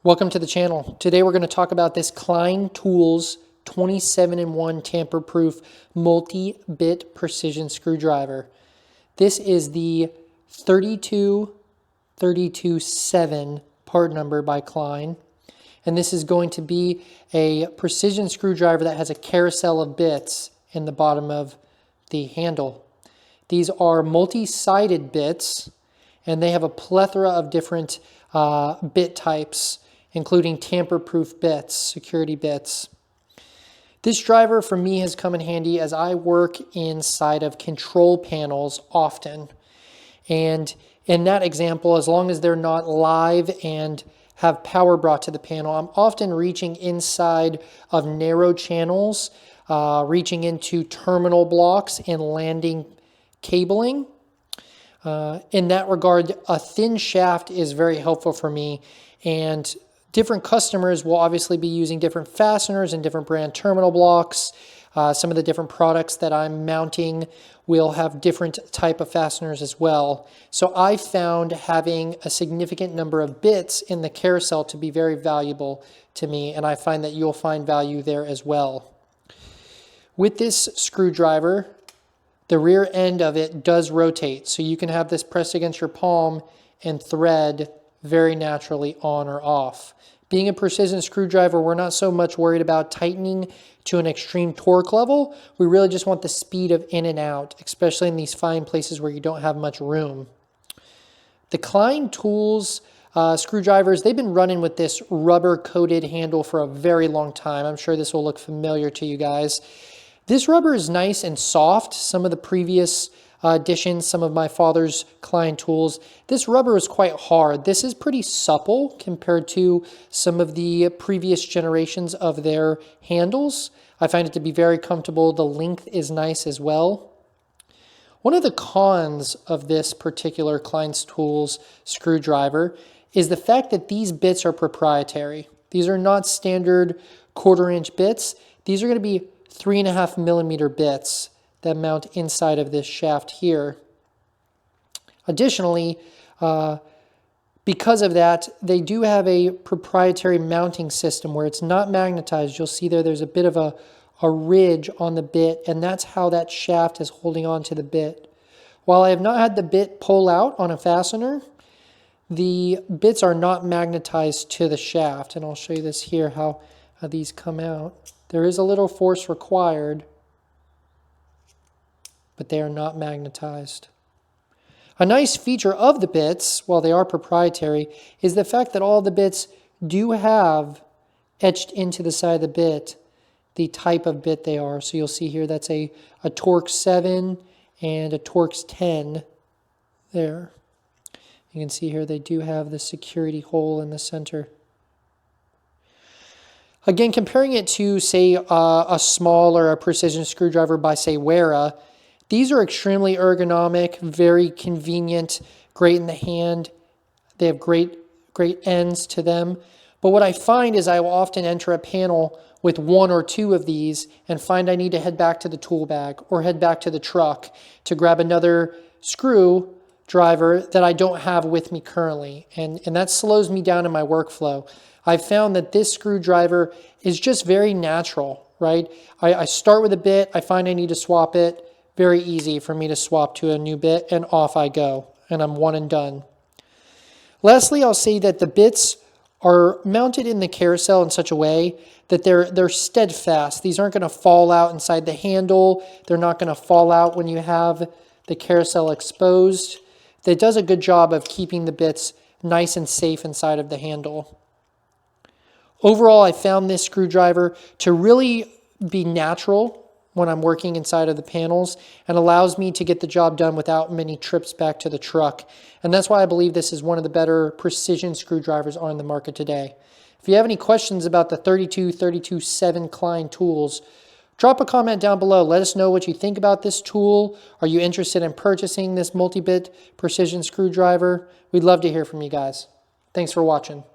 Welcome to the channel. Today we're going to talk about this Klein Tools 27-in-1 tamper-proof multi-bit precision screwdriver. This is the 32327 part number by Klein. And this is going to be a precision screwdriver that has a carousel of bits in the bottom of the handle. These are multi-sided bits, and they have a plethora of different bit types, including tamper-proof bits, security bits. This driver for me has come in handy as I work inside of control panels often. And in that example, as long as they're not live and have power brought to the panel, I'm often reaching inside of narrow channels, reaching into terminal blocks and landing cabling. In that regard, a thin shaft is very helpful for me, and different customers will obviously be using different fasteners and different brand terminal blocks. Some of the different products that I'm mounting will have different type of fasteners as well. So I found having a significant number of bits in the carousel to be very valuable to me, and I find that you'll find value there as well. With this screwdriver, the rear end of it does rotate, so you can have this pressed against your palm and thread very naturally on or off. Being a precision screwdriver, we're not so much worried about tightening to an extreme torque level. We really just want the speed of in and out, especially in these fine places where you don't have much room. The Klein Tools screwdrivers, they've been running with this rubber-coated handle for a very long time. I'm sure this will look familiar to you guys. This rubber is nice and soft. Some of the previous editions, some of my father's Klein tools, this rubber is quite hard. This is pretty supple compared to some of the previous generations of their handles. I find it to be very comfortable. The length is nice as well. One of the cons of this particular Klein Tools screwdriver is the fact that these bits are proprietary. These are not standard 1/4-inch bits. These are going to be 3.5mm bits that mount inside of this shaft here. Additionally, because of that, they do have a proprietary mounting system where it's not magnetized. You'll see there's a bit of a ridge on the bit, and that's how that shaft is holding on to the bit. While I have not had the bit pull out on a fastener, the bits are not magnetized to the shaft, and I'll show you this here, how these come out. There is a little force required, but they are not magnetized. A nice feature of the bits, while they are proprietary, is the fact that all the bits do have etched into the side of the bit the type of bit they are. So you'll see here that's a Torx 7 and a Torx 10 there. You can see here they do have the security hole in the center. Again, comparing it to, say, a small or a precision screwdriver by, say, Wera, these are extremely ergonomic, very convenient, great in the hand. They have great ends to them. But what I find is I will often enter a panel with 1 or 2 of these and find I need to head back to the tool bag or head back to the truck to grab another screwdriver that I don't have with me currently. And that slows me down in my workflow. I've found that this screwdriver is just very natural, right? I start with a bit, I find I need to swap it. Very easy for me to swap to a new bit, and off I go, and I'm one and done. Lastly, I'll say that the bits are mounted in the carousel in such a way that they're steadfast. These aren't going to fall out inside the handle. They're not going to fall out when you have the carousel exposed. That does a good job of keeping the bits nice and safe inside of the handle. Overall, I found this screwdriver to really be natural when I'm working inside of the panels and allows me to get the job done without many trips back to the truck. And that's why I believe this is one of the better precision screwdrivers on the market today. If you have any questions about the 32327 Klein tools, drop a comment down below. Let us know what you think about this tool. Are you interested in purchasing this multi-bit precision screwdriver? We'd love to hear from you guys. Thanks for watching.